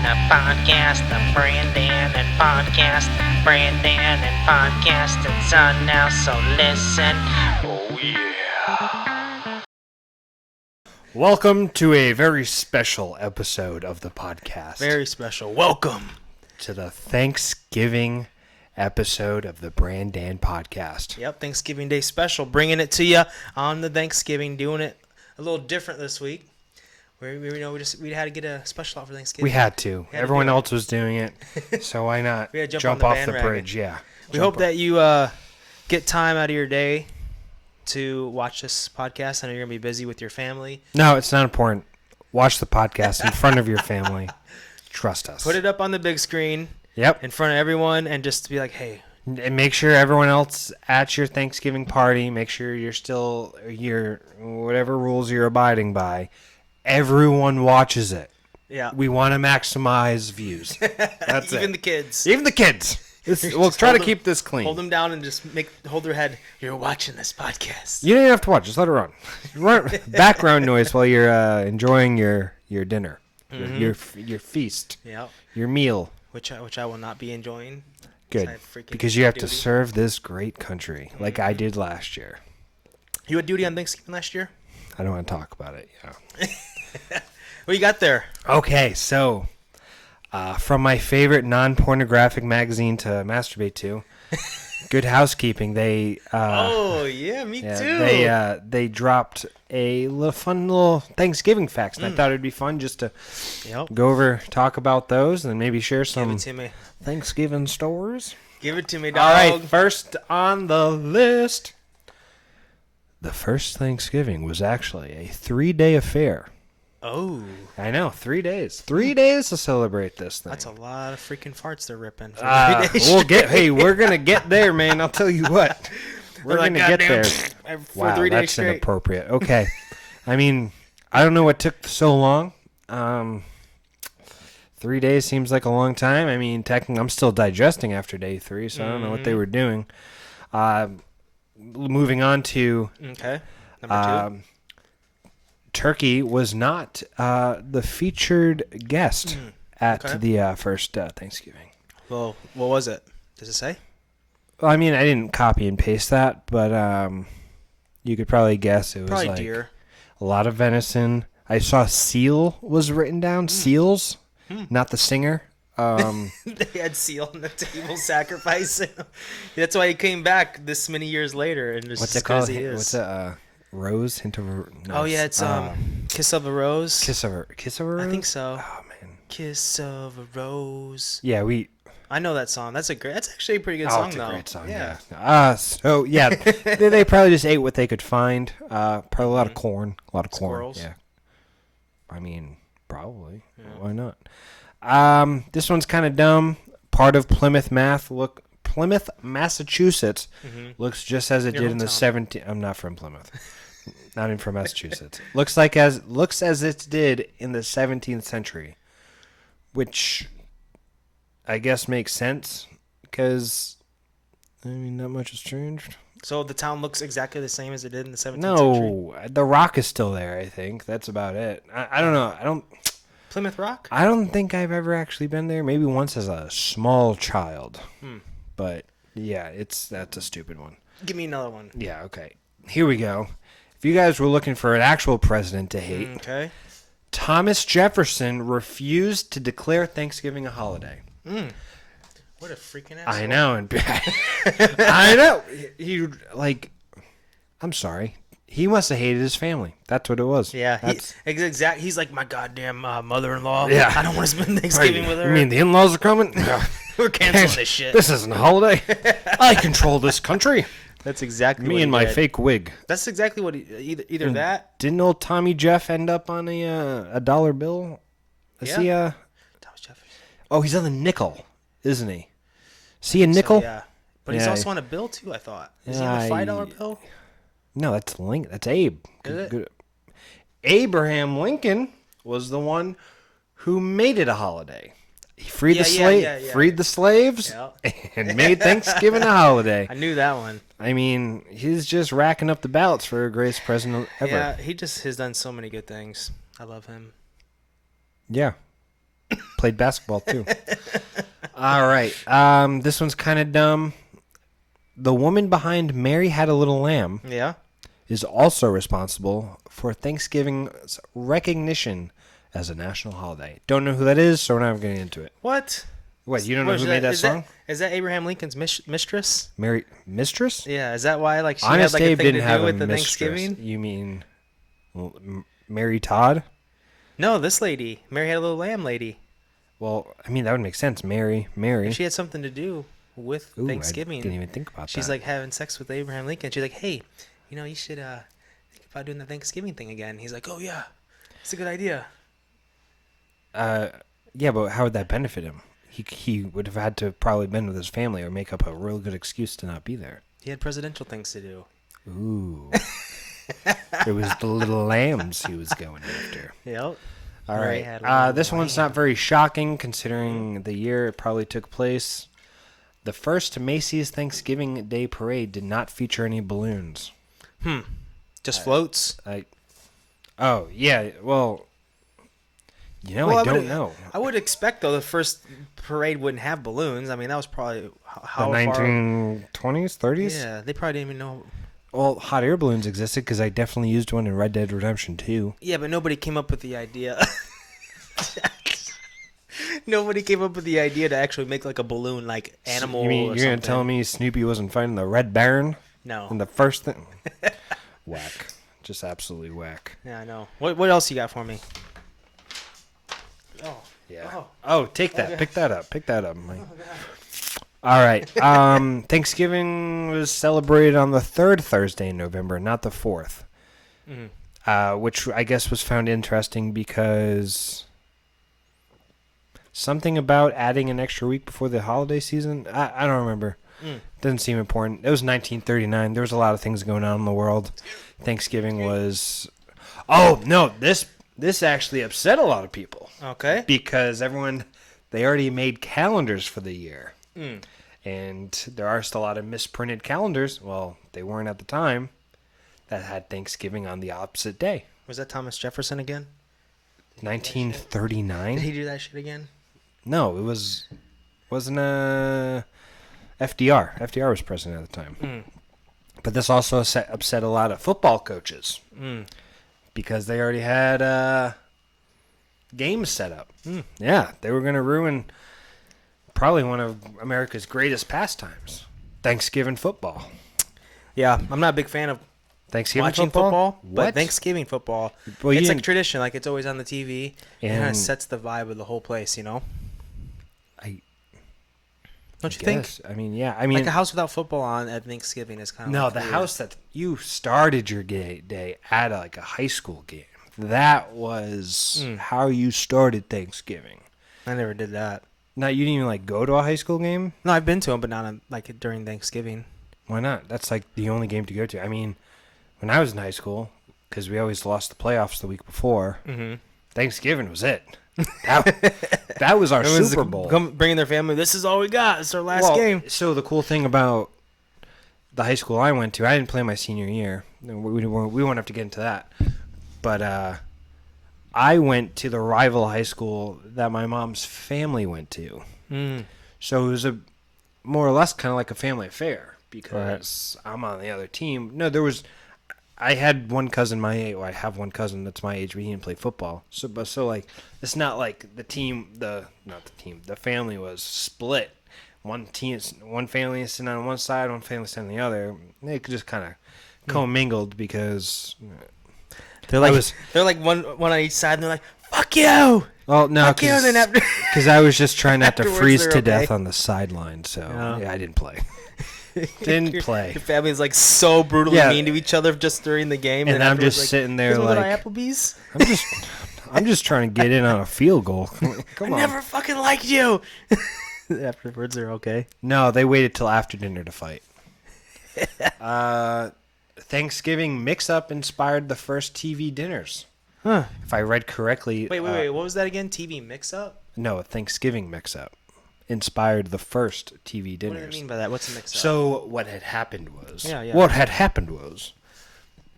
a podcast, a Brandon and podcast, Brandon and podcast. It's on now, so listen. Oh yeah. Welcome to a very special episode of the podcast. Very special. Welcome to the Thanksgiving episode of the Brandon podcast. Yep, Thanksgiving Day special. Bringing it to you on the Thanksgiving. Doing it a little different this week. We had to get a special out for Thanksgiving. We had to. Everyone else was doing it, so why not we had to jump off the bridge? Yeah. We hope that you get time out of your day to watch this podcast. I know you're going to be busy with your family. No, it's not important. Watch the podcast in front of your family. Trust us. Put it up on the big screen. Yep. In front of everyone and just be like, hey. And make sure everyone else at your Thanksgiving party, make sure you're still, whatever rules you're abiding by, everyone watches it. Yeah. We want to maximize views. That's Even it. the kids. Even the kids. We'll try to keep this clean. Hold them down and just hold their head. You're watching this podcast. You don't even have to watch. Just let it run. Background noise while you're enjoying your dinner, your feast, Yep. your meal. Which I will not be enjoying. Good, because you have to serve this great country like I did last year. You had duty on Thanksgiving last year? I don't want to talk about it. Yeah. What you got there? Okay, so from my favorite non-pornographic magazine to masturbate to, Good Housekeeping, they oh yeah, me too. They dropped a fun little Thanksgiving facts, and I thought it'd be fun just to go over, talk about those, and maybe share some Thanksgiving stories. Give it to me, dog. All right, first on the list. The first Thanksgiving was actually a 3-day affair. Oh. I know, 3 days. 3 days to celebrate this thing. That's a lot of freaking farts they're ripping. We're going to get there, man. I'll tell you what. We're going to get there. For 3 days that's straight. Inappropriate. Okay. I mean, I don't know what took so long. 3 days seems like a long time. I mean, technically, I'm still digesting after day 3, so I don't know what they were doing. Moving on to... Okay. Number 2. Turkey was not the featured guest at the first Thanksgiving. Well, what was it? Does it say? Well, I mean, I didn't copy and paste that, but you could probably guess it was probably like deer. A lot of venison. I saw seal was written down. Seals, not the singer. They had seal on the table sacrificing. That's why he came back this many years later. And just what's it called? What's it? Rose? Hint of a... No, oh, yeah, it's Kiss of a Rose. Kiss of a Rose? I think so. Oh, man. Kiss of a Rose. Yeah, I know that song. That's actually a pretty good song, though. It's a great song, yeah. So, yeah, they probably just ate what they could find. Probably a lot of corn. A lot of corn. Squirrels. Yeah. I mean, probably. Yeah. Why not? This one's kind of dumb. Part of Plymouth, Massachusetts looks just as it did in the 17th. I'm not from Plymouth. Not even from Massachusetts. looks as it did in the 17th century, which I guess makes sense because I mean not much has changed. So the town looks exactly the same as it did in the 17th century? No, the Rock is still there, I think. That's about it. I don't know. Plymouth Rock? I don't think I've ever actually been there. Maybe once as a small child. But, yeah, that's a stupid one. Give me another one. Yeah, okay. Here we go. If you guys were looking for an actual president to hate, Thomas Jefferson refused to declare Thanksgiving a holiday. What a freaking asshole. I know. I know. I'm sorry. He must have hated his family. That's what it was. Yeah, he's like my goddamn mother-in-law. Yeah. I don't want to spend Thanksgiving with her. You mean the in-laws are coming? We're canceling this shit. This isn't a holiday. I control this country. That's exactly me and my fake wig. That's exactly what either that. Didn't old Tommy Jeff end up on a dollar bill? Is he Thomas Jefferson. Oh, he's on the nickel, isn't he? Is he a nickel? So, yeah, but he's also on a bill too. I thought. Is he on the $5 bill? No, that's Lincoln. That's Abe. Good. Abraham Lincoln was the one who made it a holiday. He freed freed the slaves and made Thanksgiving a holiday. I knew that one. I mean, he's just racking up the ballots for greatest president ever. Yeah, he just has done so many good things. I love him. Yeah. Played basketball too. All right. This one's kind of dumb. The woman behind Mary Had a Little Lamb Yeah. is also responsible for Thanksgiving's recognition as a national holiday. Don't know who that is, so we're not getting into it. What? What, you don't know What who is made that song? Is that Abraham Lincoln's mistress? Mary Mistress? Yeah. Is that why she Honest had like a Abe thing didn't to have do a with the mistress. Thanksgiving? You mean Mary Todd? No, this lady. Mary Had a Little Lamb lady. Well, I mean, that would make sense. Mary. She had something to do with Ooh, Thanksgiving. I didn't even think about She's that. like having sex with Abraham Lincoln. She's like, hey, you should think about doing the Thanksgiving thing again. He's like, oh yeah, it's a good idea. Yeah, but how would that benefit him? He would have had to probably been with his family or make up a real good excuse to not be there. He had presidential things to do. Ooh. It was the little lambs he was going after. Yep. All Mary had a right. little This one's lamb. not very shocking considering the year it probably took place. The first Macy's Thanksgiving Day Parade did not feature any balloons. Just floats. Oh, yeah. Well, Well, I don't know. I would expect though the first parade wouldn't have balloons. I mean, that was probably The how far. 1920s, 30s? Yeah, they probably didn't even know. Well, hot air balloons existed because I definitely used one in Red Dead Redemption 2. Yeah, but nobody came up with the idea. Nobody came up with the idea to actually make like a balloon, like animal. You mean or you're going to something. tell me Snoopy wasn't fighting the Red Baron No. in the first thing? Whack. Just absolutely whack. Yeah, I know. What else you got for me? Oh. Yeah. Oh. Oh, take that. Okay. Pick that up. Pick that up, Mike. All right. Thanksgiving was celebrated on the third Thursday in November, not the fourth. Which I guess was found interesting because something about adding an extra week before the holiday season. I don't remember. Doesn't seem important. It was 1939. There was a lot of things going on in the world. Thanksgiving was. Oh no! This actually upset a lot of people. Okay. Because they already made calendars for the year. And there are still a lot of misprinted calendars. Well, they weren't at the time. That had Thanksgiving on the opposite day. Was that Thomas Jefferson again? 1939? Did he do that shit again? No, it wasn't FDR. FDR was president at the time. But this also upset a lot of football coaches. Because they already had games set up. Yeah, they were going to ruin probably one of America's greatest pastimes, Thanksgiving football. Yeah, I'm not a big fan of Thanksgiving watching football? but What? Thanksgiving football, Well, you it's like didn't- tradition. Like it's always on the TV. And it kind of And- sets the vibe of the whole place, I Don't you think? guess. I mean, yeah. I mean, Like a house without football on at Thanksgiving is kind of no, like the weird. house that you started your day at like a high school game. That was how you started Thanksgiving. I never did that. Now, you didn't even like go to a high school game? No, I've been to them, but not on, like during Thanksgiving. Why not? That's like the only game to go to. I mean, when I was in high school, because we always lost the playoffs the week before, Thanksgiving was it. That was our Everyone's Super Bowl. bringing their family. This is all we got. It's our last Well, game. So the cool thing about the high school I went to, I didn't play my senior year. We won't have to get into that. But I went to the rival high school that my mom's family went to. So it was a more or less kind of like a family affair because I'm on the other team. No, I had one cousin my age. Well, I have one cousin that's my age, but he didn't play football. So like, it's not like the family was split. One family is sitting on one side, one family sitting on the other. They could just kind of commingled because They're like one on each side, and they're like, "Fuck you!" well, no, Fuck you, and then after because I was just trying not to Afterwards, freeze they're to okay. death on the sideline. So Yeah. yeah, I didn't play. Didn't play. Your family's like so brutally Yeah. mean to each other just during the game, And I'm afterwards, just like, sitting there "Here's a little like- Applebee's. I'm just trying to get in on a field goal. Come I on. never fucking liked you. Afterwards, they're okay. No, they waited till after dinner to fight. Thanksgiving mix-up inspired the first TV dinners. Huh. If I read correctly. Wait. What was that again? TV mix-up? No, a Thanksgiving mix-up inspired the first TV What do dinners. you mean by that? What's a mix-up? So what had happened was. Yeah. What had happened was.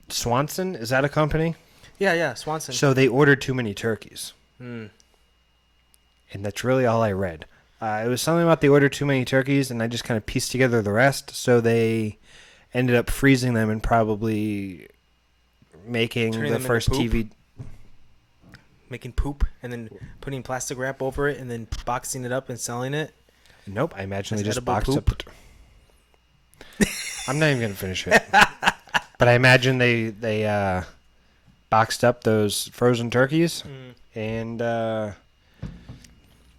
Swanson, is that a company? yeah, Swanson. So they ordered too many turkeys. And that's really all I read. It was something about they ordered too many turkeys, and I just kind of pieced together the rest. So they ended up freezing them and probably making Turning the them into first poop? TV. Making poop and then putting plastic wrap over it and then boxing it up and selling it. Nope, I imagine As they just edible boxed poop? up. I'm not even gonna finish it. But I imagine they boxed up those frozen turkeys and sold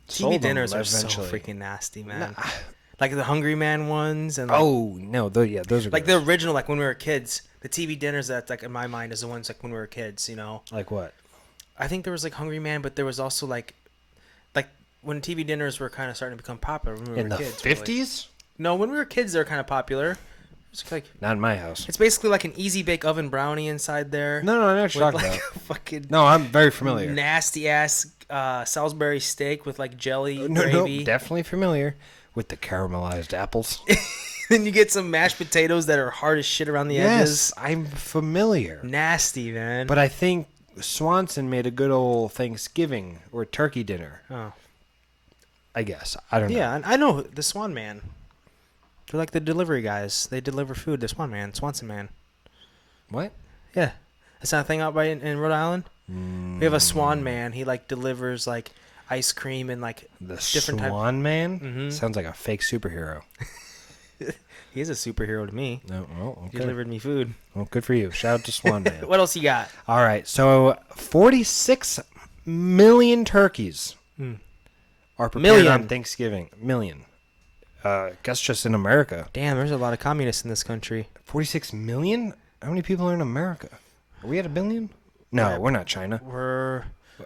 TV them dinners are eventually. so freaking nasty, man. Like the Hungry Man ones and like, Oh no, those are like gross. the original, like when we were kids. The TV dinners that's like in my mind is the ones like when we were kids, you know. Like what? I think there was like Hungry Man, but there was also like when TV dinners were kind of starting to become popular when we In were the kids. Really. 50s? No, when we were kids, they were kind of popular. It's like Not in my house. it's basically like an easy bake oven brownie inside there. No, I know what you're with talking like about. a fucking No, I'm very familiar. nasty ass Salisbury steak with like jelly No, gravy. definitely familiar with the caramelized apples. Then you get some mashed potatoes that are hard as shit around the Yes, edges. I'm familiar. Nasty, man. But I think Swanson made a good old Thanksgiving or turkey dinner. oh. I guess. I don't know. Yeah, I know the Swan Man. They're like the delivery guys. They deliver food. The Swan Man, Swanson Man. What? Yeah, that's not a thing out by in Rhode Island. We have a Swan Man. He like delivers like ice cream and like The different type. Swan Man? Mhm. Sounds like a fake superhero. He is a superhero to me. No, well, He okay. delivered me food. Well, good for you. Shout out to Swan Man. What else you got? All right, so 46 million turkeys are prepared Million. on Thanksgiving. Million. Guess just in America. Damn, there's a lot of communists in this country. 46 million? How many people are in America? Are we at 1 billion? No, we're not China. We're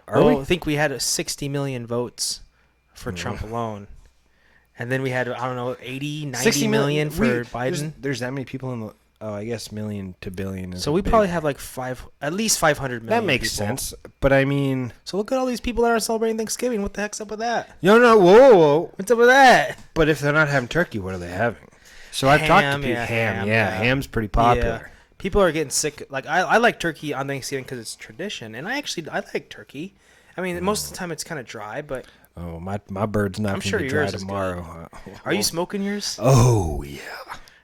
Are I we? think we had 60 million votes for Trump alone. And then we had, I don't know, 80, 90 60 million for There's, Biden. there's that many people in the. Oh, I guess million to billion. Is So a we big- probably have like at least 500 million. That makes people. sense. But I mean. So look at all these people that are celebrating Thanksgiving. What the heck's up with that? No, whoa. What's up with that? But if they're not having turkey, what are they having? So I've talked to Ham, people. yeah, Ham, ham, yeah. yeah. Ham's pretty popular. Yeah. People are getting sick. Like I like turkey on Thanksgiving because it's tradition, and I like turkey. I mean, most of the time it's kind of dry, but Oh, my bird's not I'm going to sure be dry yours is good. tomorrow. are you smoking yours? Oh, yeah.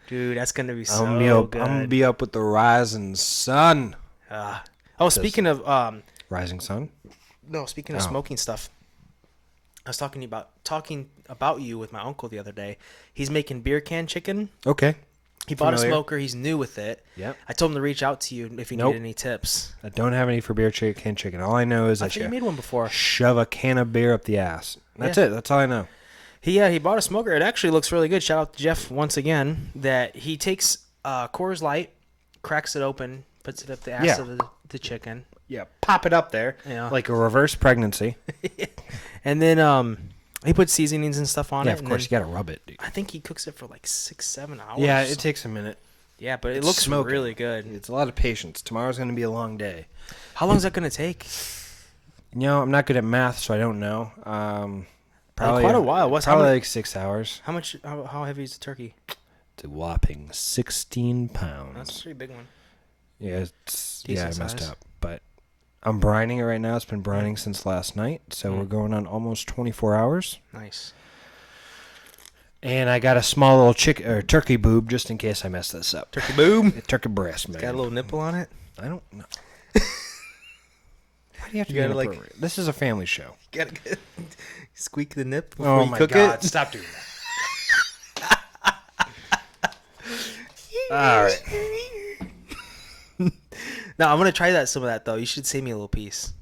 Dude, that's gonna be so I'm gonna good. be up with the rising sun. Speaking of Rising sun? speaking of Oh. smoking stuff, I was talking about you with my uncle the other day. He's making beer can chicken. Okay. He bought a Familiar. smoker. He's new with it. Yep. I told him to reach out to you if you Nope. need any tips. I don't have any for beer can chicken. All I know is I that thought you you made one before. shove a can of beer up the ass. That's Yeah. it. That's all I know. He bought a smoker. It actually looks really good. Shout out to Jeff once again. That he takes Coors Light, cracks it open, puts it up the ass Yeah. of the chicken, Yeah, pop it up there. Yeah. Like a reverse pregnancy. and then he puts seasonings and stuff on Yeah, it. of and course. You then got to rub it, dude. I think he cooks it for like 6-7 hours. Yeah, it takes a minute. Yeah, but it It's looks smoking. really good. It's a lot of patience. Tomorrow's going to be a long day. How long is that gonna take? You know, I'm not good at math, so I don't know. Probably quite a while. What's- how probably many- like 6 hours. How much? How heavy is the turkey? It's a whopping 16 pounds. That's a pretty big one. Yeah, I Decent messed size. up. But I'm brining it right now. It's been brining since last night, so we're going on almost 24 hours. Nice. And I got a small little turkey boob just in case I mess this up. Turkey boom. Turkey breast, man. Got a little nipple on it. I don't know. Why do you have to You be gotta, like- inappropriate? This is a family show. Gotta squeak the nip before Oh you my cook God! it. Stop doing that. All right. No, I'm gonna try some of that though. You should save me a little piece.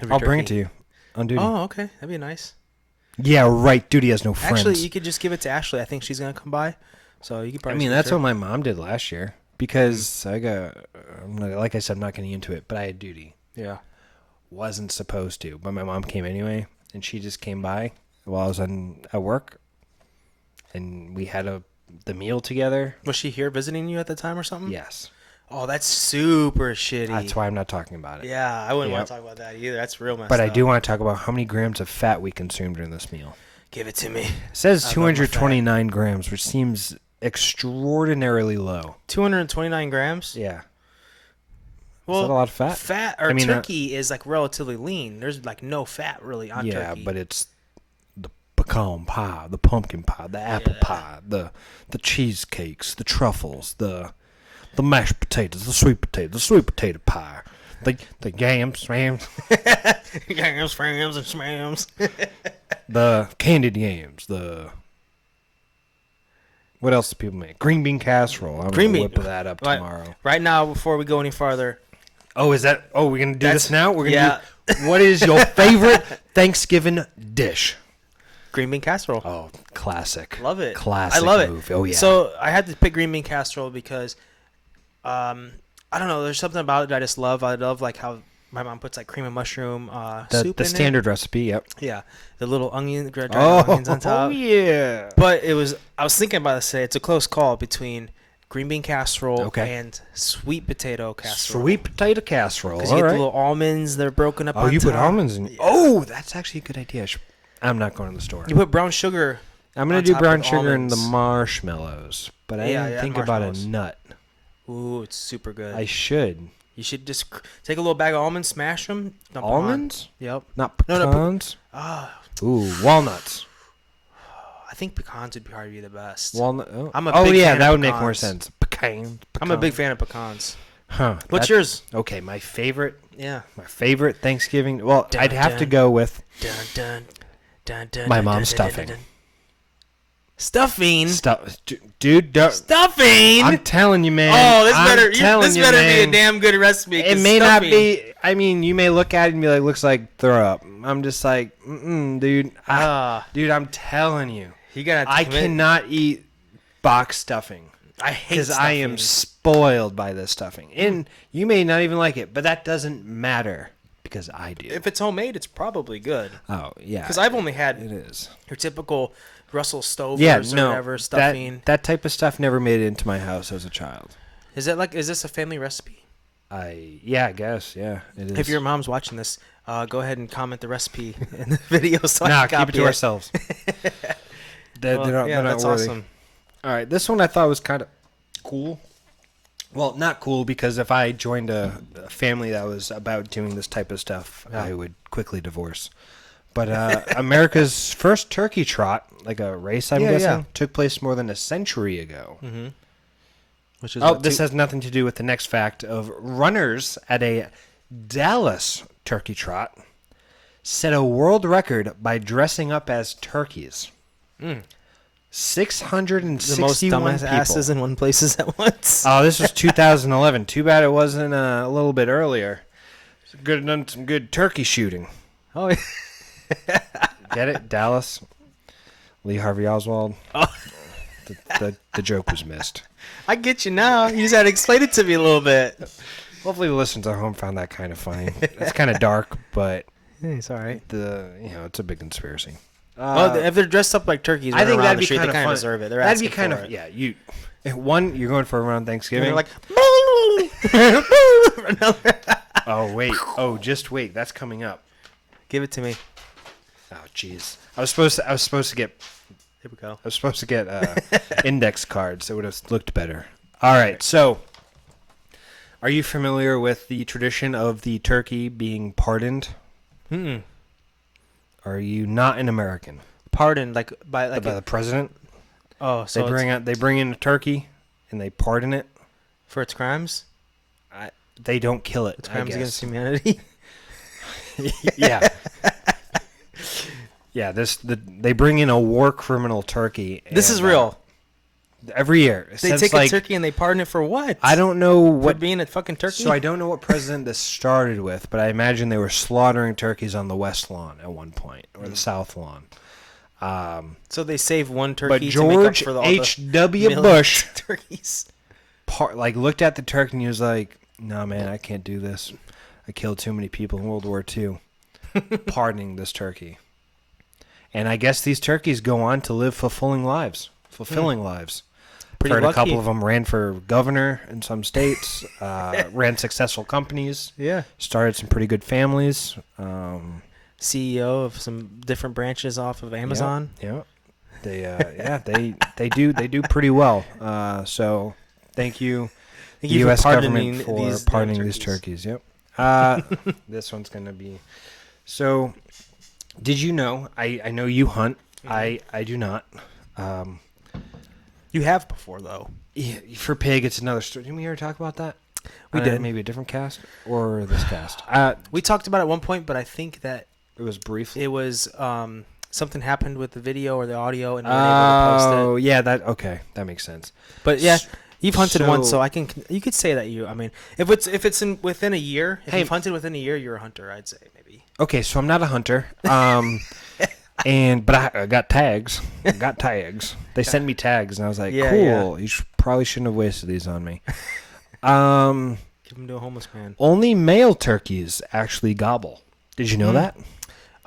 of your I'll bring it turkey. to you on duty. Oh, okay, that'd be nice. Yeah, right. Duty has no friends. Actually, you could just give it to Ashley. I think she's gonna come by, so you could I probably. mean, speak that's to what her. my mom did last year because like I said, I'm not getting into it, but I had duty. Yeah. Wasn't supposed to, but my mom came anyway, and she just came by while I was at work, and we had the meal together. Was she here visiting you at the time or something? Yes, Oh, that's super shitty. that's why I'm not talking about it. Yeah, I wouldn't want Yep. to talk about that either. That's real messed But I up. do want to talk about how many grams of fat we consumed during this meal. Give it to me. It says I love my fat. 229 grams, which seems extraordinarily low. 229 grams. Yeah. Well, Is that a lot of fat? Or I mean, turkey is like relatively lean. There's like no fat really on yeah, turkey. but it's pecan pie, the pumpkin pie, the apple pie, the cheesecakes, the truffles, the mashed potatoes, the sweet potato pie, the yams, rams, Yams, frams, and smams. the candied yams, the what else do people make? Green bean casserole. I'm Green gonna bean. whip that up tomorrow. Right now, before we go any farther, Oh, is that? Oh, we're gonna do this now. We're gonna yeah. do. What is your favorite Thanksgiving dish? green bean casserole. Oh, classic. Love it. Classic. I love move. it. Oh yeah. So I had to pick green bean casserole because, I don't know. There's something about it that I just love. I love like how my mom puts like cream and mushroom soup the in standard recipe. Yep. it. Yeah, the little onion, dried Oh, onions on top. yeah. But I was thinking about it today. It's a close call between green bean casserole and sweet potato casserole. Sweet potato casserole. Because you All get right. the little almonds that are broken up Oh, on you put top. almonds in. Yeah. Oh, that's actually a good idea. I'm not going to the store. You put brown sugar. I'm gonna on do top brown with sugar and the almonds. marshmallows, but I didn't think about a marshmallows. nut. Ooh, it's super good. I should. You should just take a little bag of almonds, smash them. Almonds? Yep. Not No, pecans. Ah, Ooh, walnuts. I think pecans would probably be the best. Walnut. Oh, I'm a oh big yeah, fan that of would make more pecans. sense. Pecan. I'm a big fan of pecans. Huh. What's that- yours? Okay, my favorite Yeah. Thanksgiving. Well, Dun, I'd have to dun. go with Dun, dun, dun, dun, My dun, mom's dun, dun, stuffing. dun, dun. Stuffing. stuff. Dude, Stuffing. I'm telling you, man. Oh, this I'm better. telling This you, better be man. a damn good recipe. It 'cause may not stuffing- be. I mean, you may look at it and be like, "Looks like throw up." I'm just like, dude. Dude, I'm telling you, You gotta. I commit. cannot eat box stuffing I hate because I am spoiled by this stuffing, and you may not even like it, but that doesn't matter because I do. If it's homemade, it's probably good. Oh yeah, Because I've only had it is. your typical Russell Stovers Yeah, or no, whatever stuffing. that type of stuff never made it into my house as a child. Is this a family recipe? I guess it is. If your mom's watching this, go ahead and comment the recipe in the video so I nah, can keep copy it to ourselves. They're Well, not, yeah, they're not that's worthy. awesome. All right, this one I thought was kind of cool. Well, not cool because if I joined a family that was about doing this type of stuff, Yeah. I would quickly divorce. But America's first turkey trot, like a race, I'm guessing, yeah. took place more than a century ago. Mm-hmm. Which is Oh, what this has nothing to do with the next fact of runners at a Dallas turkey trot set a world record by dressing up as turkeys. 661 the most dumbass people. asses in one places at once. Oh, this was 2011. Too bad it wasn't a little bit earlier. Done some good turkey shooting. Oh, yeah. Get it? Dallas. Lee Harvey Oswald. Oh. The joke was missed. I get you now. You just had to explain it to me a little bit. Hopefully the listeners at home found that kind of funny. It's kind of dark, but It's all right. it's a big conspiracy. Well, if they're dressed up like turkeys, I think around that'd the be street, kind they of kind fun. of deserve it. They're That'd be asking kind for of it. you're going for around Thanksgiving. And they're like, oh wait, just wait. That's coming up. give it to me. Oh jeez. I was supposed to get Here we go. I was supposed to get index cards. It would have looked better. All right. So, are you familiar with the tradition of the turkey being pardoned? Mm-mm. Are you not an American? Pardon, by By the president? oh, so They bring in a turkey and they pardon it. for its crimes, They don't kill it. its I crimes guess. against humanity. Yeah. Yeah. They bring in a war criminal turkey. This is and, real. Every year. They Since, take like, a turkey and they pardon it for what? I don't know For what being a fucking turkey. So I don't know what president this started with, but I imagine they were slaughtering turkeys on the West Lawn at one point, or the South Lawn. So they save one turkey But to make George up for all H.W. the Bush turkeys. looked at the turkey and he was like, "No, man, I can't do this. I killed too many people in World War II." Pardoning this turkey. And I guess these turkeys go on to live fulfilling lives. Pretty Heard a couple lucky. of them ran for governor in some states, ran successful companies, Yeah. started some pretty good families. CEO of some different branches off of Amazon. Yeah, they do pretty well. So thank you, the Thank you for U.S. pardoning government, for these damn pardoning these turkeys. Yep. This one's gonna be. So, did you know? I know you hunt. I do not. You have before, though. Yeah, for pig, it's another story. Didn't we ever talk about that? We did. Maybe a different cast or this cast. We talked about it at one point, but I think that It was briefly. it was something happened with the video or the audio, and we weren't able to post it. Oh, yeah, that makes sense. But yeah, you've hunted once, So- so you could say that you. I mean, if it's within a year, if Hey. you've hunted within a year, you're a hunter. I'd say maybe. Okay, so I'm not a hunter. But I got tags. I got tags. They sent me tags, and I was like, Yeah, cool. You probably shouldn't have wasted these on me. Give them to a homeless man. Only male turkeys actually gobble. Did you know that?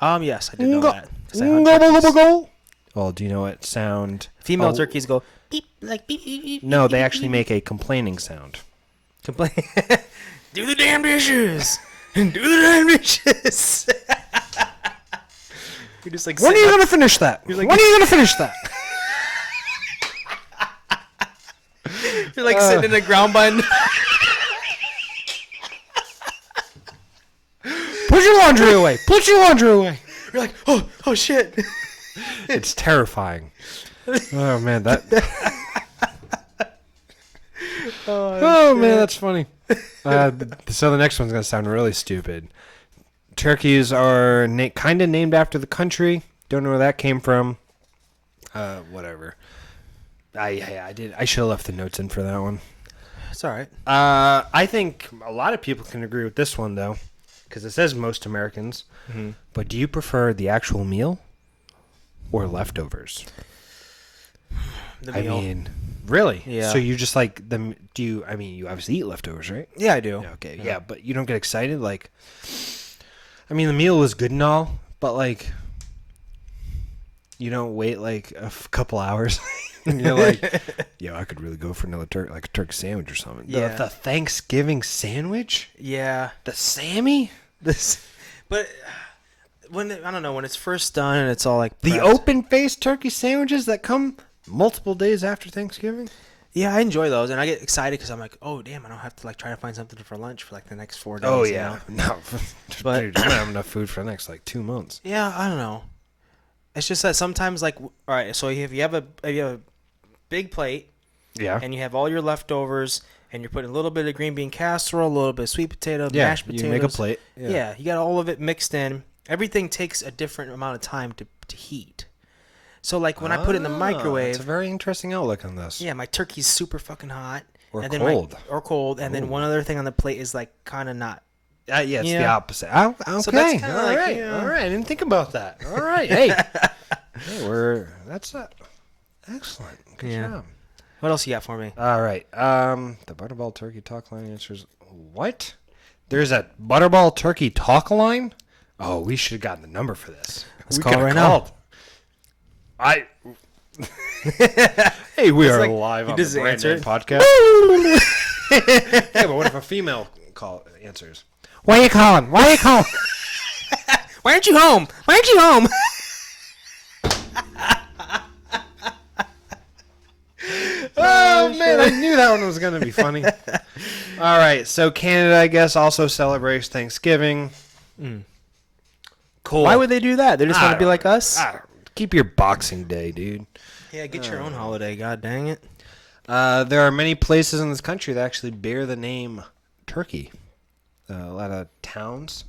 Yes, I did know Go- that. 'Cause I hunt Gobble, turkeys. gobble, gobble. Well, do you know what sound? Female Oh, turkeys go beep like beep beep beep. No, they actually make a complaining sound. Complain. Do the damn dishes. Do the damn dishes. You're just like. When are sitting you up- going to finish that? You're like- When are you going to finish that? You're like sitting in a ground bind. Put your laundry away. Put your laundry away. You're like, oh shit. It's terrifying. Oh, man, that... Oh, man, that's funny. So the next one's going to sound really stupid. Turkeys are kind of named after the country. Don't know where that came from. Whatever. I should have left the notes in for that one. It's all right. I think a lot of people can agree with this one, though, because it says most Americans. Mm-hmm. But do you prefer the actual meal or leftovers? The I meal. mean, really? Yeah. So you just like them? Do you? I mean, you obviously eat leftovers, right? Yeah, I do. Yeah, okay, yeah, but you don't get excited. Like, I mean, the meal was good and all, but like, you don't wait like a couple hours. And you're like, yo, I could really go for another like a turkey sandwich or something. Yeah. The Thanksgiving sandwich, Yeah. the Sammy, But I don't know, when it's first done and it's all like the prepped. open-faced turkey sandwiches that come multiple days after Thanksgiving. Yeah, I enjoy those, and I get excited because I'm like, oh damn, I don't have to like try to find something for lunch for like the next 4 days. Oh you yeah, know? no, but dude, you don't have enough food for the next like 2 months. Yeah, I don't know. It's just that sometimes like, all right, so if you have a big plate Yeah, and you have all your leftovers and you're putting a little bit of green bean casserole, a little bit of sweet potato, yeah, mashed potatoes. you make a plate. Yeah. You got all of it mixed in. Everything takes a different amount of time to heat. So like when I put it in the microwave, it's a very interesting outlook on this. yeah, my turkey's super fucking hot. Or and then cold. or cold, and then one other thing on the plate is like kind of not. Yeah, it's the Yeah. opposite. Oh, okay, So that's kinda all like, right, yeah. all right. I didn't think about that. All right, hey, that's excellent. Good Yeah. job. What else you got for me? All right, the Butterball Turkey Talk Line answers what? There's a Butterball Turkey Talk Line. Oh, we should have gotten the number for this. Let's We call it coulda right now. called. Hey, we are like- live you on the just Brand answer Name it. Podcast. Yeah, but what if a female answers? Why are you calling? Why are you calling? Why aren't you home? Why aren't you home? Oh man, I knew that one was gonna be funny. All right, so Canada, I guess, also celebrates Thanksgiving. Cool. Why would they do that? They just want to be like us? Keep your Boxing Day, dude. Yeah, get your own holiday. God dang it. There are many places in this country that actually bear the name Turkey. A lot of towns.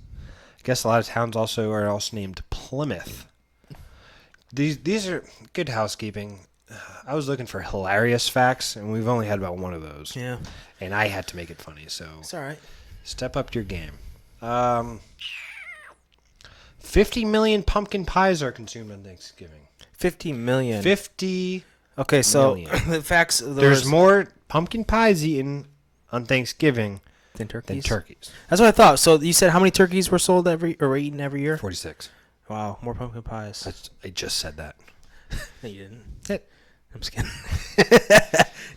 I guess a lot of towns are also named Plymouth. These are good housekeeping. I was looking for hilarious facts, and we've only had about one of those. Yeah, And I had to make it funny, so it's all right. step up your game. 50 million pumpkin pies are consumed on Thanksgiving. 50 million. 50. Okay, so million. the facts. There's more pumpkin pies eaten on Thanksgiving than turkeys. than turkeys. That's what I thought. So you said how many turkeys were sold were eaten every year? 46. Wow, more pumpkin pies. I just said that. No, you didn't. It. I'm just kidding.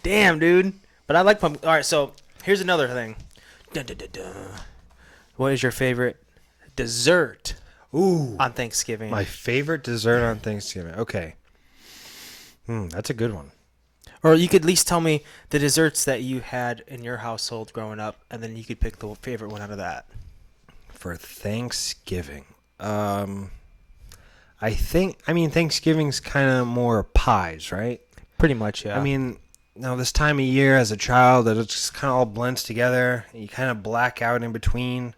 Damn, dude. But I like pumpkin. All right, so here's another thing. Dun, dun, dun, dun. What is your favorite dessert Ooh. on Thanksgiving? My favorite dessert on Thanksgiving. Okay. That's a good one. Or you could at least tell me the desserts that you had in your household growing up, and then you could pick the favorite one out of that. For Thanksgiving. I mean, Thanksgiving's kind of more pies, right? Pretty much, yeah. I mean, now this time of year as a child, it just kind of all blends together. You kind of black out in between.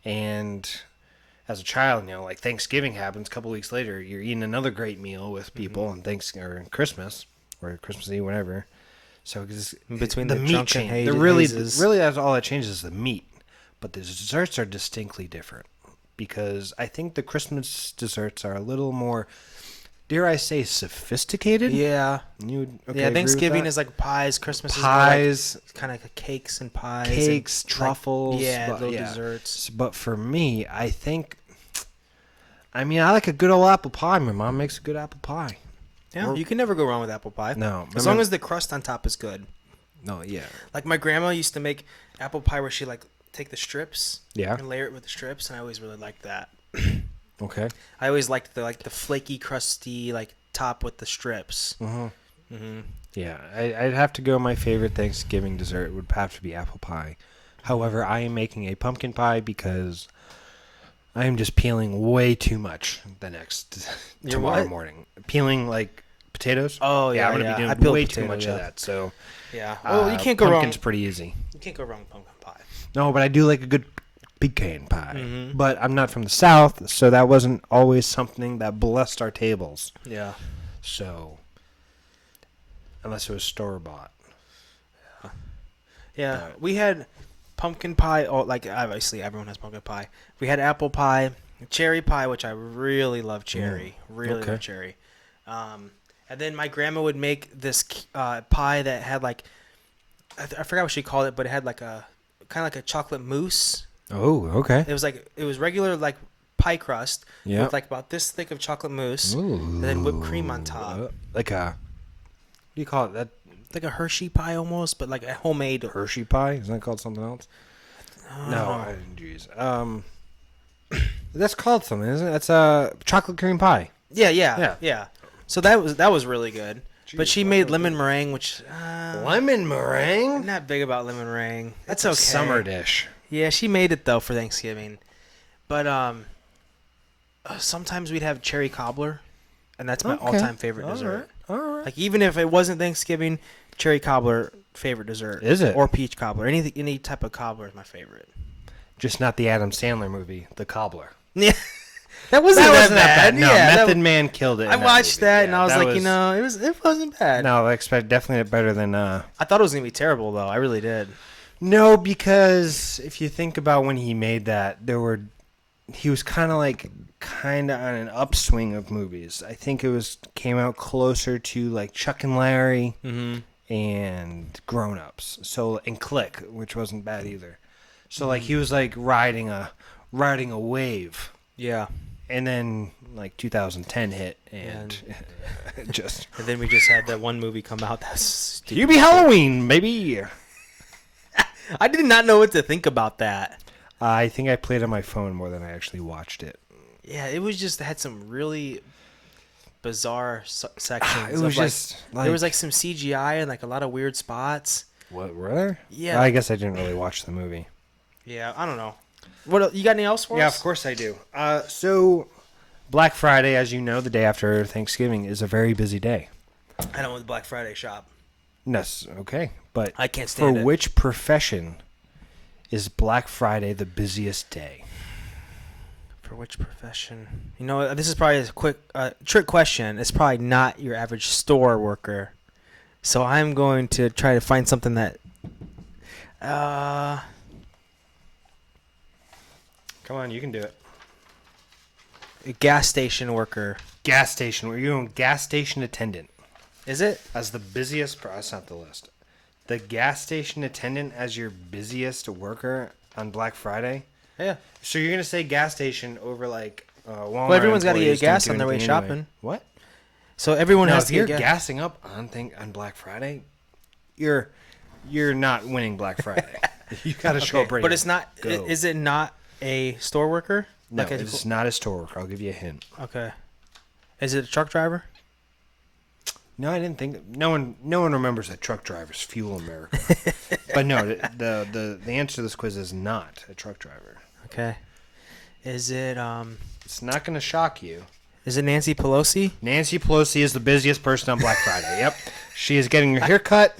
And as a child, like Thanksgiving happens a couple weeks later, you're eating another great meal with people on Christmas or Christmas Eve, whatever. So it's, between the the meat drunken change, hazes. really that's all that changes is the meat. But the desserts are distinctly different because I think the Christmas desserts are a little more, dare I say, sophisticated. Yeah. Thanksgiving is like pies. Christmas pies, is more like kind of like cakes and pies. Cakes, and truffles. little desserts. But for me, I like a good old apple pie. My mom makes a good apple pie. Yeah, you can never go wrong with apple pie. No. As long as the crust on top is good. No, yeah. Like my grandma used to make apple pie where she like take the strips and layer it with the strips, and I always really liked that. Okay. I always liked the flaky, crusty like top with the strips. Mm-hmm. Mm-hmm. Yeah, I'd have to go. My favorite Thanksgiving dessert would have to be apple pie. However, I am making a pumpkin pie because I am just peeling way too much tomorrow morning. Peeling like potatoes. Oh yeah, I'm gonna be doing way too much of that. So yeah, well, you can't go wrong. Pumpkin's pretty easy. You can't go wrong with pumpkin pie. No, but I do like a good pecan pie. Mm-hmm. But I'm not from the South, so that wasn't always something that blessed our tables. Yeah. So, unless it was store-bought. Yeah, we had pumpkin pie. Oh, like obviously everyone has pumpkin pie. We had apple pie, cherry pie, which I really love cherry. Love cherry. And then my grandma would make this pie that had like, I forgot what she called it, but it had like a kind of like a chocolate mousse. Oh, okay. It was regular like pie crust with like about this thick of chocolate mousse, and then whipped cream on top. Like a, what do you call it? That like a Hershey pie almost, but like a homemade Hershey pie. Isn't that called something else? No, jeez. That's called something, isn't it? That's a chocolate cream pie. Yeah. So that was really good. Jeez, but she made lemon meringue, which lemon meringue. I'm not big about lemon meringue. That's okay. A Summer dish. Yeah, she made it though for Thanksgiving. But sometimes we'd have cherry cobbler, and that's my all-time favorite dessert. All right. Like even if it wasn't Thanksgiving, cherry cobbler favorite dessert. Is it? Or peach cobbler? Any type of cobbler is my favorite. Just not the Adam Sandler movie, The Cobbler. Yeah. That wasn't that bad. No, yeah, Method Man killed it. I watched that and I was like, it wasn't bad. No, I expect definitely better than. I thought it was gonna be terrible though. I really did. No, because if you think about when he made that, he was kind of on an upswing of movies. I think came out closer to like Chuck and Larry and Grown Ups. So and Click, which wasn't bad either. So like he was like riding a wave. Yeah. And then like 2010 hit and and then we just had that one movie come out that's You Be Halloween, baby. I did not know what to think about that. I think I played on my phone more than I actually watched it. Yeah, it had some really bizarre sections. It was just there was like some CGI and like a lot of weird spots. What were there? Yeah. Well, I guess I didn't really watch the movie. Yeah, I don't know. What you got any else for us? Yeah, of course I do. So Black Friday, as you know, the day after Thanksgiving, is a very busy day. I don't want the Black Friday shop. Yes, okay. But I can't stand it. For which profession is Black Friday the busiest day? For which profession? You know, this is probably a quick trick question. It's probably not your average store worker. So I'm going to try to find something that... Come on, you can do it. A gas station worker. Gas station. Were you on gas station attendant? Is it? As the busiest... That's not the list. The gas station attendant as your busiest worker on Black Friday? Yeah. So you're going to say gas station over like Walmart. Well, everyone's got to get gas on their way shopping. Anyway. What? So everyone has to get gas. If you're gassing up on Black Friday, you're not winning Black Friday. You got to show up ready. But it's not... Go. Is it not a store worker? No, it's not a store worker. I'll give you a hint. Okay. Is it a truck driver? No, I didn't think. No one remembers that truck drivers fuel America. But no, the answer to this quiz is not a truck driver. Okay. Is it It's not going to shock you. Is it Nancy Pelosi? Nancy Pelosi is the busiest person on Black Friday. Yep. She is getting her hair cut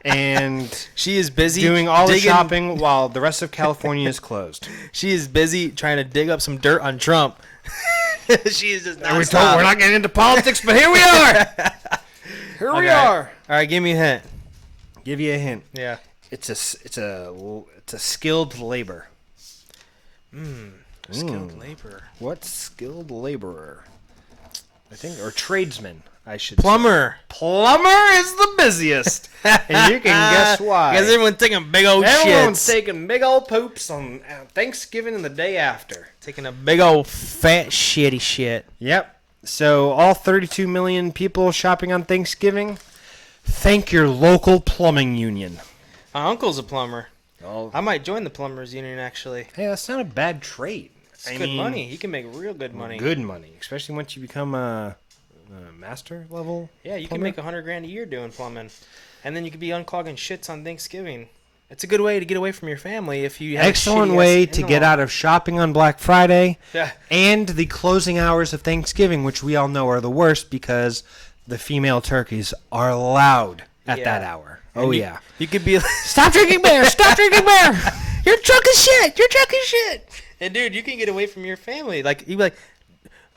and She is busy doing all the digging- shopping while the rest of California is closed. She is busy trying to dig up some dirt on Trump. She is just And we're not getting into politics, but here we are. Here we are. All right, give me a hint. Give you a hint. Yeah. It's a skilled labor. Skilled labor. What skilled laborer? I think, or tradesman, I should say. Plumber. Plumber is the busiest. And you can guess why. Because everyone's taking big old Everyone's shits. taking big old poops on Thanksgiving and the day after. Taking a big old fat shitty shit. Yep. So all 32 million people shopping on Thanksgiving, thank your local plumbing union. My uncle's a plumber. Oh. I might join the plumbers union, actually. Hey, that's not a bad trade. It's good money. He can make real good money. Good money, especially once you become a master level. Yeah, you can plumber. make $100,000 a year doing plumbing, and then you could be unclogging shits on Thanksgiving. It's a good way to get away from your family if you have Excellent a way to get out of shopping on Black Friday Yeah. and the closing hours of Thanksgiving, which we all know are the worst because the female turkeys are loud at that hour. And Oh, you- yeah. You could be like, Stop drinking beer! Stop drinking beer! you're drunk as shit. You're drunk as shit. And dude, you can get away from your family. Like you'd be like,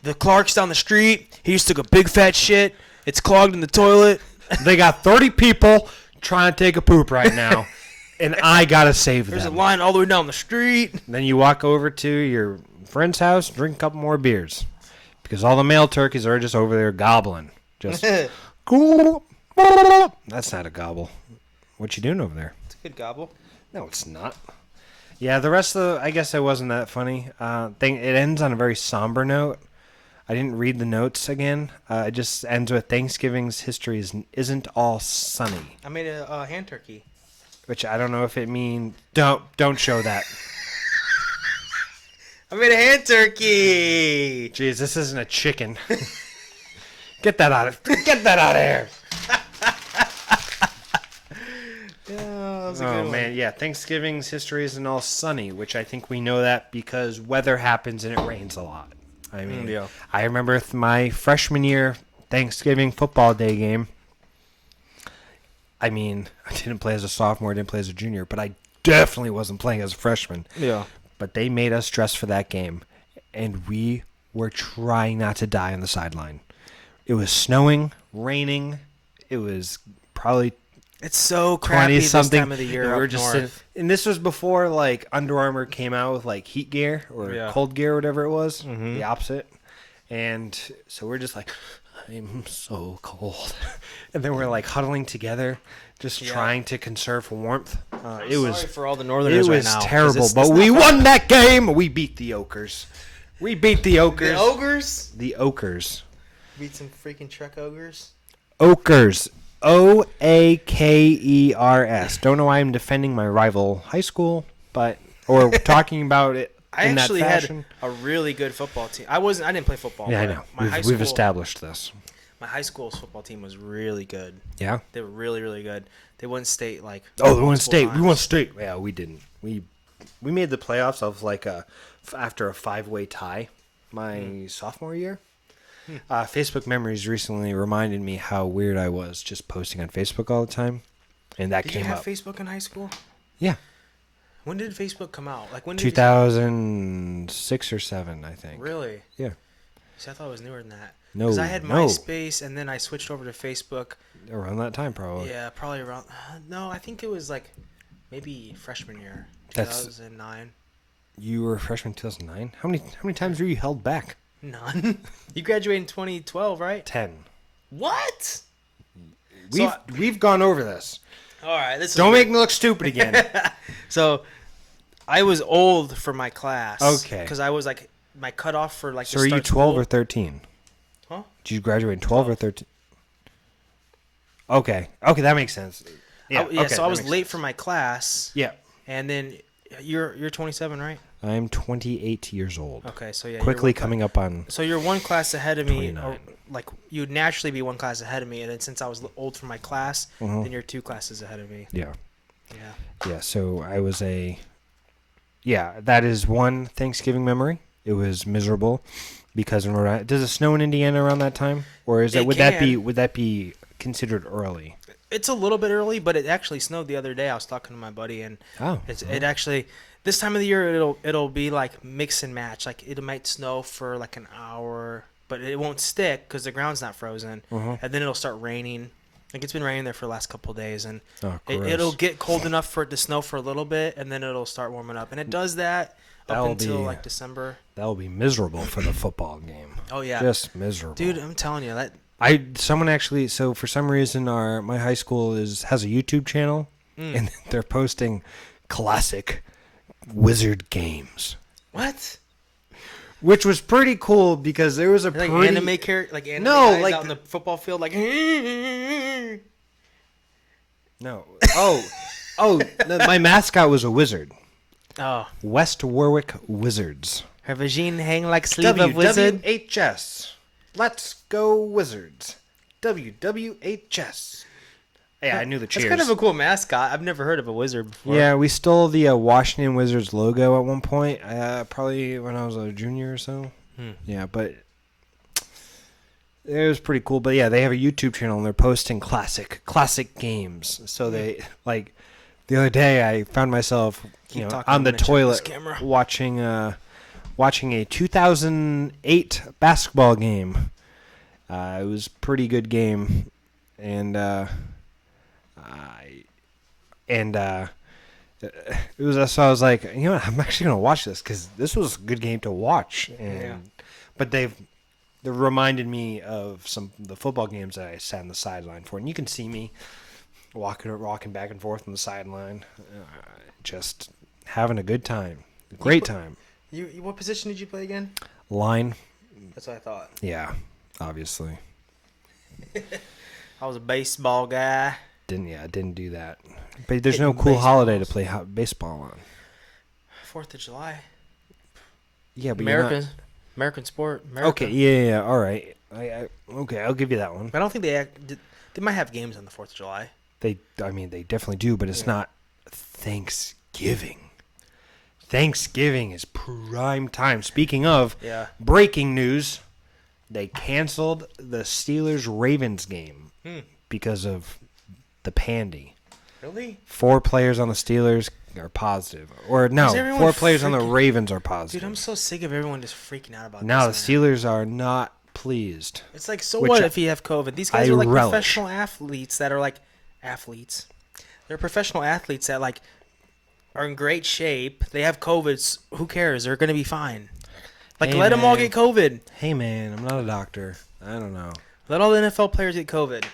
the Clark's down the street. He just took a big fat shit. It's clogged in the toilet. They got 30 people trying to take a poop right now, and I gotta save There's them. a line all the way down the street. Then you walk over to your friend's house, drink a couple more beers, because all the male turkeys are just over there gobbling. Just that's not a gobble. What you doing over there? It's a good gobble. No, it's not. Yeah, the rest of I guess it wasn't that funny. It ends on a very somber note. I didn't read the notes again. It just ends with Thanksgiving's history isn't all sunny, I made a hand turkey. which I don't know if it means don't show that. I made a hand turkey. Jeez, this isn't a chicken. Get that out of here. Yeah, that was a good Oh man, yeah. Thanksgiving's history isn't all sunny, which I think we know that because weather happens and it rains a lot. I mean, yeah. I remember my freshman year Thanksgiving football day game. I mean, I didn't play as a sophomore, I didn't play as a junior, but I definitely wasn't playing as a freshman. Yeah. But they made us dress for that game, and we were trying not to die on the sideline. It was snowing, raining. It was probably It's so crappy 20 this something. time of the year and up we were just north. sitting, and this was before like Under Armour came out with like heat gear or Yeah. cold gear or whatever it was, the opposite. And so we're just like, I'm so cold, and then we're like huddling together, just Yeah. trying to conserve warmth. It Sorry was for all the it Northerners was right now. 'cause terrible, it's but not we fun. won that game. We beat the Okers. We beat the Okers. The ogres The Okers. beat some freaking Trek ogres. Okers. Oakers. Don't know why I'm defending my rival high school, or talking about it I in actually that had fashion. a really good football team. I didn't play football. Yeah, I but know. My high We've school, established this. my high school's football team was really good. Yeah. They were really, really good. They won state like. Oh, we won multiple state. We times. won state. Yeah, we didn't. We made the playoffs of like after a 5-way tie my sophomore year. Facebook memories recently reminded me how weird I was just posting on Facebook all the time, and that Did you came have up. Facebook in high school? Yeah, When did Facebook come out? Like when did you 2006 or 7, I think. Really? Yeah. See, I thought it was newer than that. No, Because I had no. MySpace and then I switched over to Facebook. Around that time, probably. Yeah, probably around. No, I think it was like maybe freshman year, That's- 2009. You were a freshman in 2009. How many times were you held back? None. You graduated in 2012, right? 10. What? We've gone over this. All right, this is Don't weird. make me look stupid again. So, I was old for my class. Okay. Because I was like my cutoff for like. So to are you start 12 school- or 13? Huh? Did you graduate in 12 or 13? Okay, that makes sense. Yeah. okay, So I that was makes late sense. for my class, Yeah. and then you're 27, right? I'm 28 years old. Okay, so yeah. Quickly you're one coming up on. So you're one class ahead of me, 29. or like you'd naturally be one class ahead of me, and then since I was old for my class, Mhm. then you're 2 classes ahead of me. Yeah. Yeah. Yeah, so I was Yeah, that is one Thanksgiving memory. It was miserable. because in Rhode Island, does it snow in Indiana around that time, or is it would that be considered early? It's a little bit early, but it actually snowed the other day. I was talking to my buddy, and it actually this time of the year it'll be like mix and match. Like it might snow for like an hour, but it won't stick because the ground's not frozen, and then it'll start raining. Like it's been raining there for the last couple of days, and it'll get cold enough for it to snow for a little bit, and then it'll start warming up, and it does that up until like December. That will be miserable for the football game. Oh yeah, just miserable, dude. I'm telling you that. So for some reason my high school has a YouTube channel, and they're posting classic Wizard games. What? Which was pretty cool because there was a like pretty anime character, like anime no, guys like out in the football field, like no. Oh, my mascot was a wizard. Oh, West Warwick Wizards. her vagine hang like sleeve of wizard. WWHS. Let's go Wizards. WWHS. Yeah, I knew the cheers. That's kind of a cool mascot. I've never heard of a wizard before. Yeah, we stole the Washington Wizards logo at one point, probably when I was a junior or so. Yeah, but it was pretty cool. But yeah, they have a YouTube channel and they're posting classic games. So they like the other day I found myself on the toilet watching a 2008 basketball game. It was a pretty good game, and it was so I was like, I'm actually gonna watch this because this was a good game to watch. But they reminded me of the football games that I sat on the sideline for, and you can see me rocking back and forth on the sideline, just having a good time, great time. What position did you play again? Line. That's what I thought. Yeah, obviously. I was a baseball guy. Didn't do that. But there's no cool holiday to play baseball on. 4th of July. Yeah, but American sport. America. Okay, yeah, all right. Okay, I'll give you that one. I don't think they might have games on the 4th of July. They definitely do, but it's not Thanksgiving. Thanksgiving is prime time. Speaking of breaking news, they canceled the Steelers-Ravens game because of the pandy. Really? 4 players on the Steelers are positive. Or no, 4 players on the Ravens are positive. Dude, I'm so sick of everyone just freaking out about this. Now the Steelers are not pleased. It's like, so what if you have COVID? These guys are like professional athletes that are like athletes. They're professional athletes that like are in great shape. They have COVID. Who cares? They're going to be fine. Like, let them all get COVID. Hey, man, I'm not a doctor. I don't know. Let all the NFL players get COVID.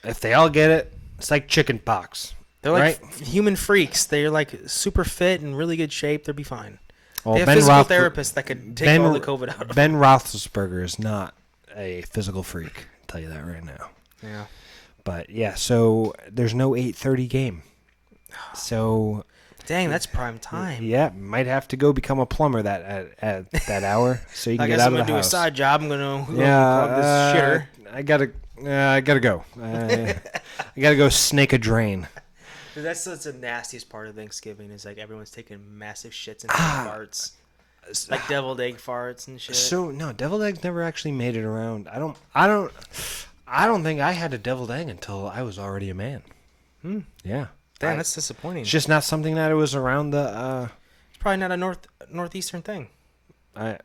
If they all get it, it's like chicken pox. They're like human freaks. They're like super fit and really good shape. They'll be fine. Well, they have physical therapists that could take all the COVID out of them. Ben Roethlisberger is not a physical freak. I'll tell you that right now. Yeah. But, yeah, so there's no 8:30 game. So... Dang, that's prime time. Yeah, might have to go become a plumber at that hour so you can get out of the house. I guess I'm going to do a side job. I'm going to plug this shitter. I gotta go. I gotta go snake a drain. Dude, that's the nastiest part of Thanksgiving is like everyone's taking massive shits and farts. Like deviled egg farts and shit. So no, deviled eggs never actually made it around. I don't think I had a deviled egg until I was already a man. Yeah. Damn, that's disappointing. It's just not something that it was around the. It's probably not a northeastern thing. I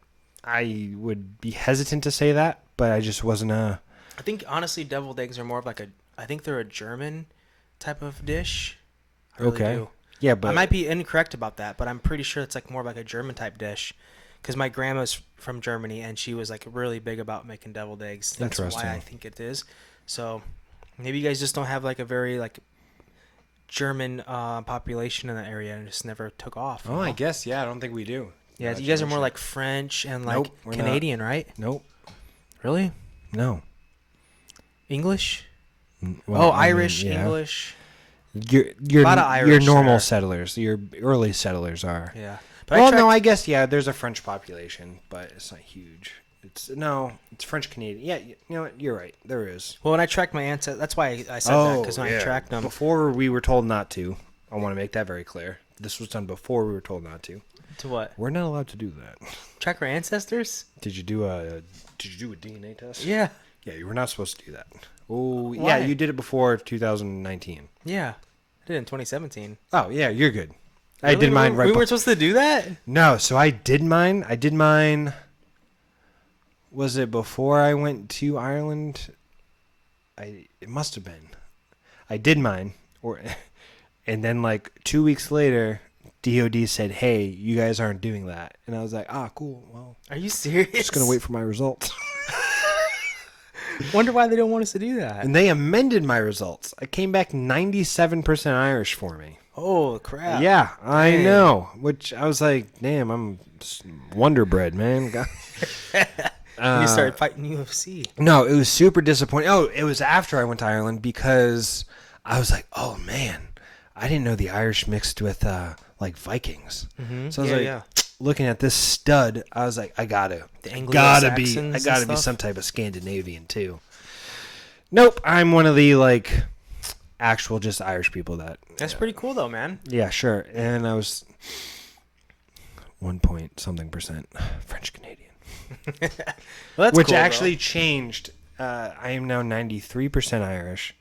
would be hesitant to say that, but I just wasn't a. I think honestly, deviled eggs are more of like I think they're a German type of dish. I really do. Yeah, but I might be incorrect about that, but I'm pretty sure it's like more of like a German type dish, because my grandma's from Germany and she was like really big about making deviled eggs. That's why I think it is. So maybe you guys just don't have like a very like German population in that area and it just never took off. Oh, I guess, yeah. I don't think we do. Yeah, you guys are more like French and like Canadian, right? Nope. Really? No. English? Well, Irish, English. You're a lot of Irish. Your normal settlers, your early settlers are. Yeah. But I guess, yeah, there's a French population, but it's not huge. It's French Canadian. Yeah, you know what? You're right. There is. Well, when I tracked my ancestors, that's why I said that, because when I tracked them. Before we were told not to. I want to make that very clear. This was done before we were told not to. To what? We're not allowed to do that. Track our ancestors? Did you do a DNA test? Yeah. Yeah, you were not supposed to do that. Oh, Why? yeah, you did it before 2019. Yeah. I did it in 2017. Oh, yeah, you're good. I Really? did mine right We weren't supposed to do that? No, so I did mine. Was it before I went to Ireland? It must have been. I did mine, and then like 2 weeks later, DOD said, "Hey, you guys aren't doing that," and I was like, "Ah, cool. Well, Are you serious? just gonna wait for my results." Wonder why they don't want us to do that. And they amended my results. I came back 97% Irish for me. Oh, crap. Yeah, I Dang. know. Which I was like, damn, I'm Wonder Bread, man. You started fighting UFC. No, it was super disappointing. Oh, it was after I went to Ireland because I was like, oh man, I didn't know the Irish mixed with like Vikings. Mm-hmm. So I was looking at this stud. I was like, I gotta be some type of Scandinavian too. Nope, I'm one of the like actual just Irish people that. That's pretty cool though, man. Yeah, sure. And I was 1% French Canadian. Well, that's Which cool, actually changed. I am now 93% Irish,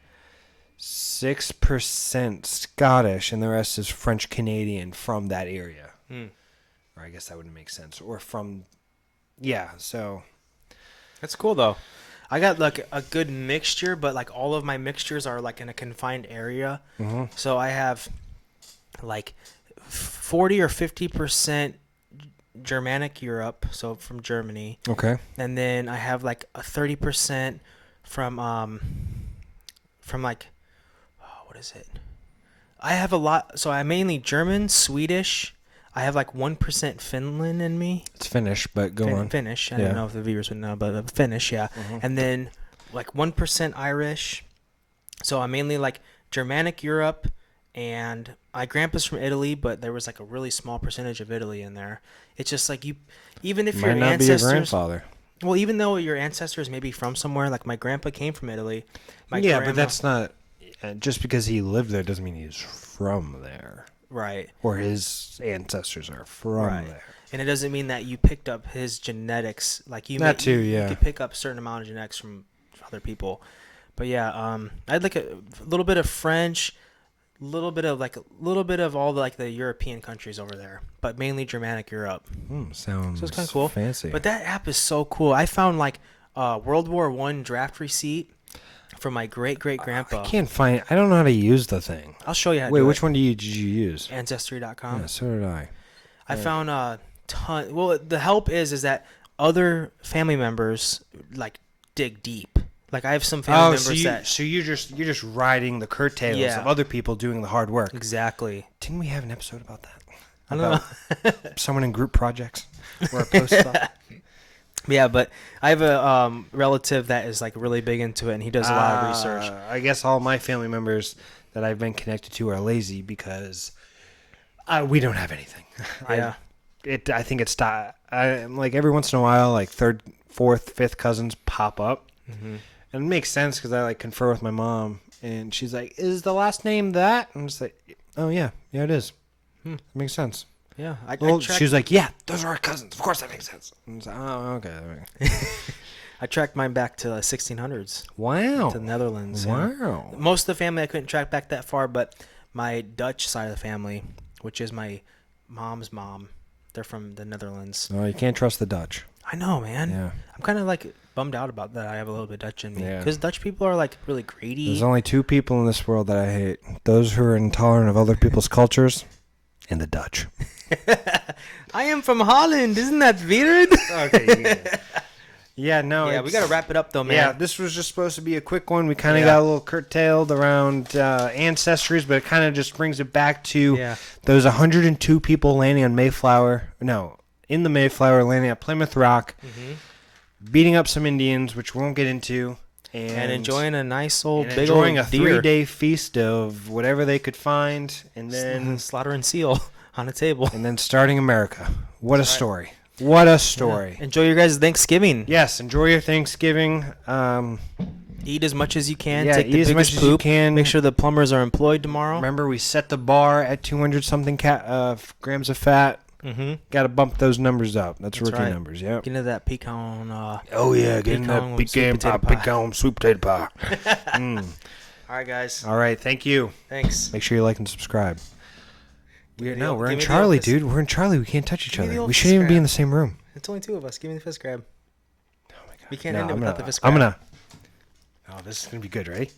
6% Scottish, and the rest is French Canadian from that area. Or I guess that wouldn't make sense. Or from, yeah. So that's cool though. I got like a good mixture, but like all of my mixtures are like in a confined area. Mm-hmm. So I have like 40 or 50% Germanic Europe, so from Germany. okay, And then I have like a 30% from like, what is it? I have a lot. So I'm mainly German, Swedish. I have like 1% Finland in me. it's Finnish, but go on. Finnish. I Yeah. don't know if the viewers would know, but Finnish, yeah. Mm-hmm. And then like 1% Irish. So I'm mainly like Germanic Europe, and my grandpa's from Italy, but there was like a really small percentage of Italy in there. It's just like you, even if Might your not be your ancestors, grandfather. well, even though your ancestors may be from somewhere, like my grandpa came from Italy. My Yeah, grandma, but that's not. Just because he lived there doesn't mean he's from there. right. Or his ancestors are from Right. there. And it doesn't mean that you picked up his genetics. Like you, That too, yeah. You could pick up a certain amount of genetics from other people. But yeah, I had like a little bit of French, a little bit of all the European countries over there, but mainly Germanic Europe. Sounds So it's kind of cool. fancy. But that app is so cool. I found like World War I draft receipt from my great grandpa. I can't find. I don't know how to use the thing. I'll show you how to Wait, do which it. one did you use? Ancestry.com. Yeah, so did I. I found a ton. Well, the help is that other family members like dig deep. Like I have some family members that you're just riding the curtails Yeah. of other people doing the hard work. exactly. Didn't we have an episode about that? I don't know. Someone in group projects or a post about? Yeah, but I have a relative that is like really big into it, and he does a lot of research. I guess all my family members that I've been connected to are lazy because we don't have anything. Yeah. I think it's like every once in a while, like third, fourth, fifth cousins pop up, and it makes sense because I like confer with my mom, and she's like, "Is the last name that?" And I'm just like, "Oh yeah, it is. It makes sense." Yeah, I Well, tracked, she was like, "Yeah, those are our cousins. Of course that makes sense." And I was like, "Oh, okay." I tracked mine back to 1600s Wow. to the Netherlands. yeah. Wow. Most of the family I couldn't track back that far, but my Dutch side of the family, which is my mom's mom, they're from the Netherlands. No, you can't trust the Dutch. I know, man. Yeah. I'm kind of like bummed out about that. I have a little bit Dutch in me Yeah. because Dutch people are like really greedy. There's only two people in this world that I hate: those who are intolerant of other people's cultures, and the Dutch. I am from Holland. Isn't that weird? Okay. Yeah, no. Yeah, we got to wrap it up though, man. Yeah, this was just supposed to be a quick one. We kind of Yeah. got a little curtailed around ancestries, but it kind of just brings it back to Yeah. those 102 people landing on Mayflower. No, in the Mayflower, landing at Plymouth Rock, beating up some Indians, which we won't get into, And enjoying a nice old and big enjoying old a deer. 3-day feast of whatever they could find, and then slaughter and seal on a table. starting America. What a story! What a story! Enjoy your guys' Thanksgiving. Yes, enjoy your Thanksgiving. Eat as much as you can. Yeah, Take eat the as much biggest as you poop. can. Make sure the plumbers are employed tomorrow. Remember, we set the bar at 200 something grams of fat. Mm-hmm. Got to bump those numbers up. That's rookie right. numbers. Yeah. Get into that pecan. Oh yeah, get in that pecan pie, pecan sweet potato pie. All right, guys. All right, thank you. Thanks. Make sure you like and subscribe. We're give in me the Charlie, office. dude. We're in Charlie. We can't touch each Give me other. the We office shouldn't even be grab. in the same room. It's only two of us. Give me the fist grab. Oh my god. We can't end it I'm without gonna, the fist grab. I'm gonna. Oh, this is gonna be good, right?